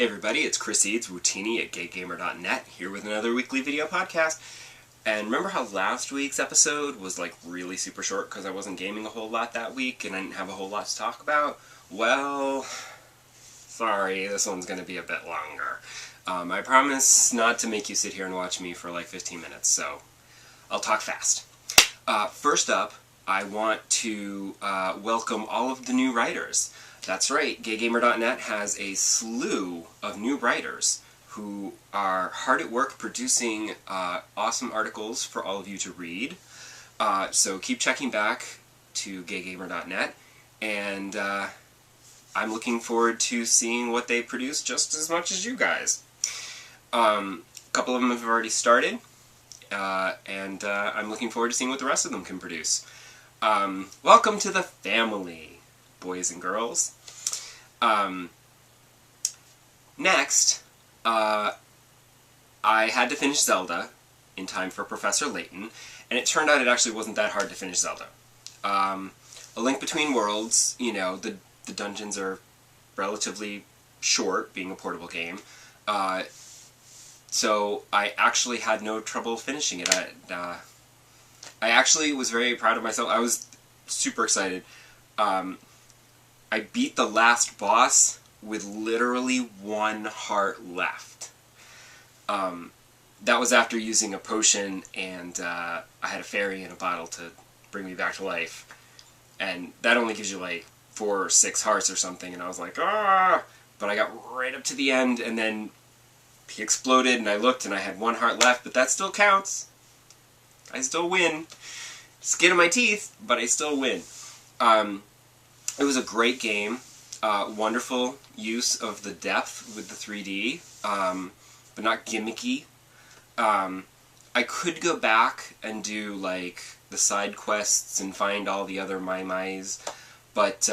Hey everybody, it's Chris Eads, Wootini at GayGamer.net, here with another weekly video podcast. And remember how last week's episode was like really super short because I wasn't gaming a whole lot that week and I didn't have a whole lot to talk about? Well, sorry, this one's going to be a bit longer. I promise not to make you sit here and watch me for like 15 minutes, so I'll talk fast. First up, I want to welcome all of the new writers. That's right, GayGamer.net has a slew of new writers who are hard at work producing awesome articles for all of you to read. So keep checking back to GayGamer.net, and I'm looking forward to seeing what they produce just as much as you guys. A couple of them have already started, and I'm looking forward to seeing what the rest of them can produce. Welcome to the family, boys and girls. Next, I had to finish Zelda in time for Professor Layton, and it turned out it actually wasn't that hard to finish Zelda. A Link Between Worlds, you know, the dungeons are relatively short, being a portable game, so I actually had no trouble finishing it. I actually was very proud of myself. I was super excited. I beat the last boss with literally one heart left. That was after using a potion, and I had a fairy in a bottle to bring me back to life. And that only gives you like 4 or 6 hearts or something, and I was like, ah! But I got right up to the end, and then he exploded, and I looked, and I had 1 heart left, but that still counts. I still win. Skin of my teeth, but I still win. It was a great game. Wonderful use of the depth with the 3D, but not gimmicky. I could go back and do like the side quests and find all the other Mai-Mais, but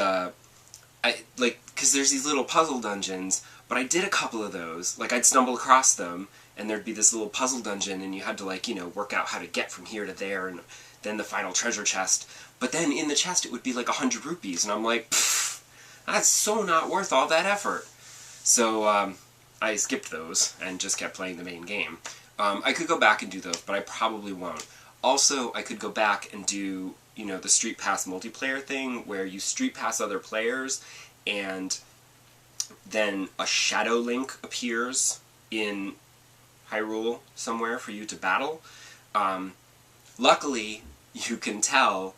because there's these little puzzle dungeons, but I did a couple of those. Like, I'd stumble across them, and there'd be this little puzzle dungeon, and you had to, like, you know, work out how to get from here to there, and then the final treasure chest. But then in the chest it would be like 100 rupees, and I'm like, pfft, that's so not worth all that effort. So I skipped those and just kept playing the main game. I could go back and do those, but I probably won't. Also, I could go back and do, you know, the Street Pass multiplayer thing, where you Street Pass other players, and then a Shadow Link appears in Hyrule somewhere for you to battle. Luckily, you can tell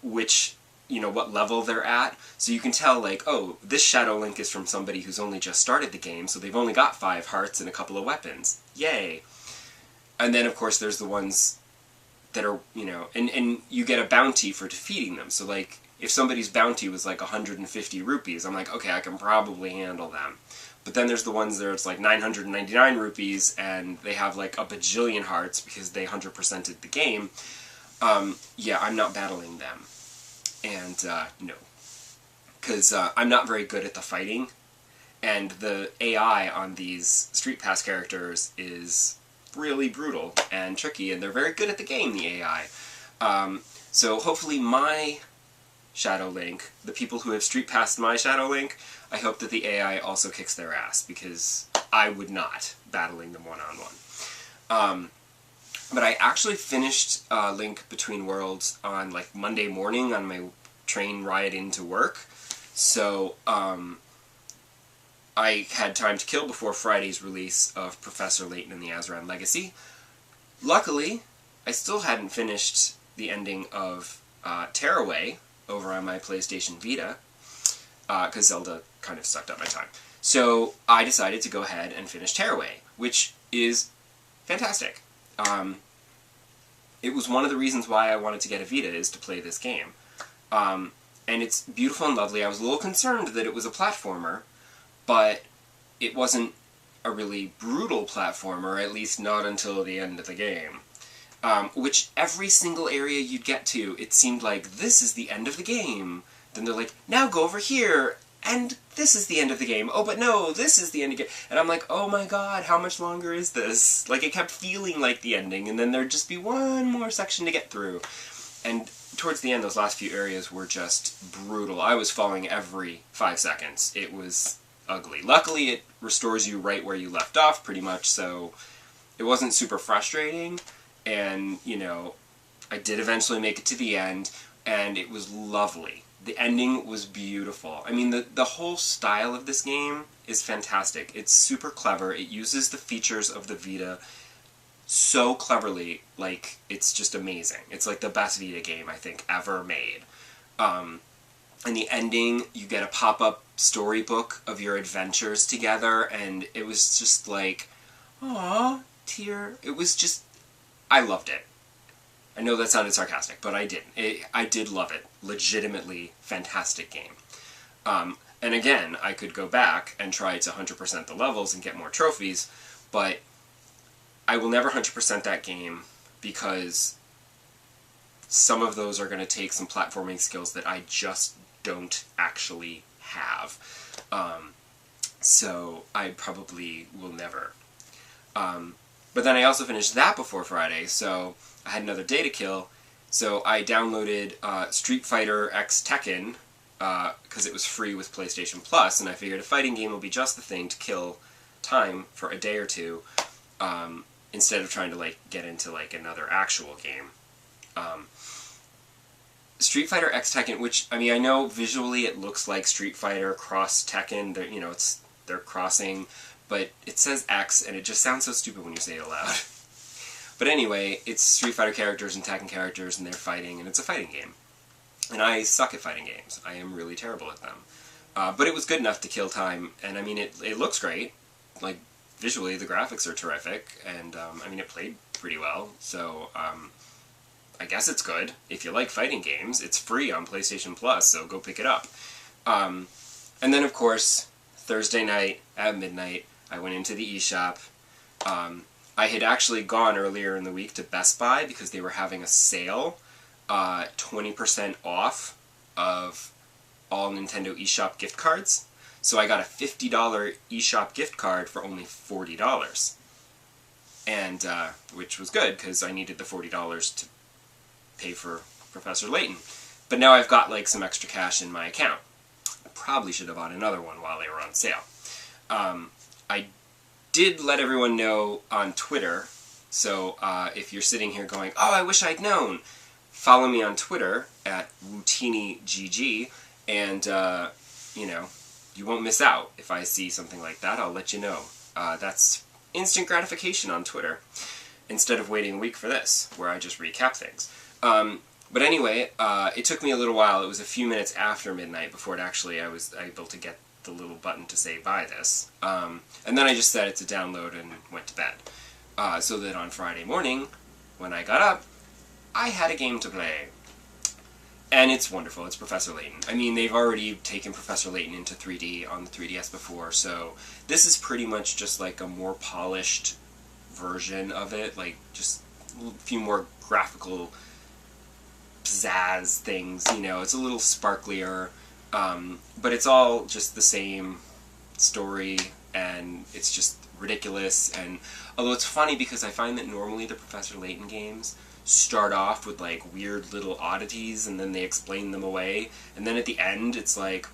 which, you know, what level they're at. So you can tell, like, oh, this Shadow Link is from somebody who's only just started the game, so they've only got 5 hearts and a couple of weapons. Yay! And then, of course, there's the ones that are, you know, and you get a bounty for defeating them. So, like, if somebody's bounty was, like, 150 rupees, I'm like, okay, I can probably handle them. But then there's the ones that it's, like, 999 rupees, and they have, like, a bajillion hearts because they 100%ed the game. Yeah, I'm not battling them. And, no. Because I'm not very good at the fighting, and the AI on these Street Pass characters is really brutal and tricky, and they're very good at the game, the AI. So hopefully my Shadow Link, the people who have Street Passed my Shadow Link, I hope that the AI also kicks their ass, because I would not, battling them one-on-one. But I actually finished Link Between Worlds on, like, Monday morning on my train ride into work. So, I had time to kill before Friday's release of Professor Layton and the Azran Legacy. Luckily, I still hadn't finished the ending of Tearaway over on my PlayStation Vita, because Zelda kind of sucked up my time. So, I decided to go ahead and finish Tearaway, which is fantastic. It was one of the reasons why I wanted to get a Vita, is to play this game. And it's beautiful and lovely. I was a little concerned that it was a platformer, but it wasn't a really brutal platformer, at least not until the end of the game. Which every single area you'd get to, it seemed like, this is the end of the game. Then they're like, now go over here, and this is the end of the game. Oh, but no, this is the end of the game. And I'm like, oh my god, how much longer is this? Like, it kept feeling like the ending, and then there'd just be one more section to get through. And towards the end, those last few areas were just brutal. I was falling every 5 seconds. It was ugly. Luckily, it restores you right where you left off, pretty much, so it wasn't super frustrating, and, you know, I did eventually make it to the end, and it was lovely. The ending was beautiful. I mean, the whole style of this game is fantastic. It's super clever. It uses the features of the Vita so cleverly, like, it's just amazing. It's like the best Vita game, I think, ever made. In the ending, you get a pop-up storybook of your adventures together, and it was just like, aww, tear. It was just, I loved it. I know that sounded sarcastic, but I didn't. I did love it. Legitimately fantastic game. And again, I could go back and try to 100% the levels and get more trophies, but I will never 100% that game because some of those are going to take some platforming skills that I just don't actually have. So I probably will never. But then I also finished that before Friday, so I had another day to kill. So I downloaded Street Fighter X Tekken, because it was free with PlayStation Plus, and I figured a fighting game will be just the thing to kill time for a day or two, instead of trying to like get into like another actual game. Street Fighter X Tekken, which, I mean, I know visually it looks like Street Fighter cross Tekken, you know, they're crossing, but it says X, and it just sounds so stupid when you say it aloud. But anyway, it's Street Fighter characters and Tekken characters, and they're fighting, and it's a fighting game. And I suck at fighting games. I am really terrible at them. But it was good enough to kill time, and I mean, it looks great. Like, visually, the graphics are terrific, and, I mean, it played pretty well, so, I guess it's good. If you like fighting games, it's free on PlayStation Plus, so go pick it up. And then, of course, Thursday night at midnight, I went into the eShop. I had actually gone earlier in the week to Best Buy because they were having a sale, 20% off of all Nintendo eShop gift cards. So I got a $50 eShop gift card for only $40. And, which was good, because I needed the $40 to pay for Professor Layton. But now I've got, like, some extra cash in my account. I probably should have bought another one while they were on sale. I did let everyone know on Twitter, so if you're sitting here going, oh, I wish I'd known, follow me on Twitter at WootiniGG, and, you know, you won't miss out. If I see something like that, I'll let you know. That's instant gratification on Twitter, instead of waiting a week for this, where I just recap things. But anyway, it took me a little while. It was a few minutes after midnight before I was able to get the little button to say buy this. And then I just set it to download and went to bed. So that on Friday morning, when I got up, I had a game to play. And it's wonderful. It's Professor Layton. I mean, they've already taken Professor Layton into 3D on the 3DS before, so this is pretty much just like a more polished version of it, like just a few more graphical pizzazz things, you know, it's a little sparklier, but it's all just the same story, and it's just ridiculous. And although it's funny because I find that normally the Professor Layton games start off with like weird little oddities and then they explain them away, and then at the end it's like,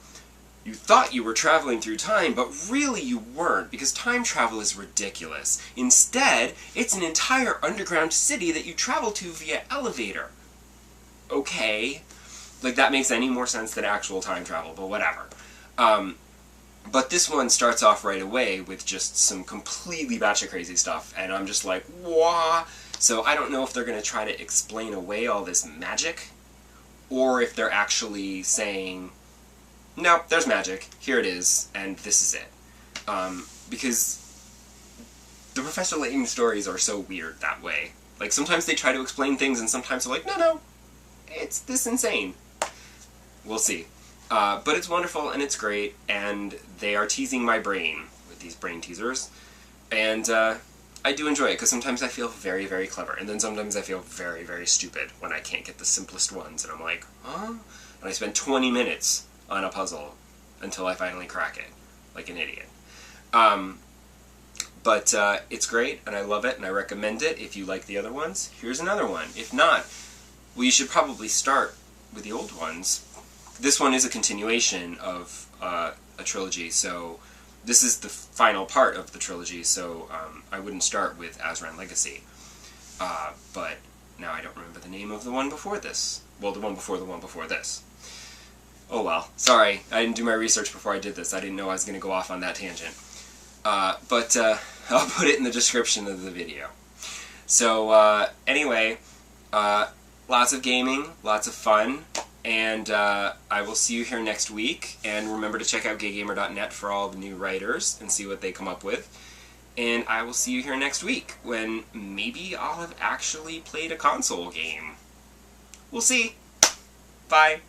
you thought you were traveling through time, but really you weren't, because time travel is ridiculous. Instead, it's an entire underground city that you travel to via elevator. Okay. Like, that makes any more sense than actual time travel, but whatever. But this one starts off right away with just some completely batshit crazy stuff, and I'm just like, wah! So I don't know if they're going to try to explain away all this magic, or if they're actually saying, no, there's magic, here it is, and this is it. Because the Professor Layton stories are so weird that way. Like, sometimes they try to explain things, and sometimes they're like, no, it's this insane. We'll see. But it's wonderful, and it's great, and they are teasing my brain with these brain teasers. And I do enjoy it, because sometimes I feel very, very clever, and then sometimes I feel very, very stupid when I can't get the simplest ones, and I'm like, huh? And I spend 20 minutes on a puzzle until I finally crack it, like an idiot. But it's great, and I love it, and I recommend it. If you like the other ones, here's another one. If not, well, you should probably start with the old ones. This one is a continuation of a trilogy, so this is the final part of the trilogy, so I wouldn't start with Azran Legacy. But now I don't remember the name of the one before this. Well, the one before this. Oh well. Sorry, I didn't do my research before I did this. I didn't know I was going to go off on that tangent. But I'll put it in the description of the video. So, anyway, lots of gaming, lots of fun, and I will see you here next week. And remember to check out gaygamer.net for all the new writers and see what they come up with. And I will see you here next week, when maybe I'll have actually played a console game. We'll see. Bye.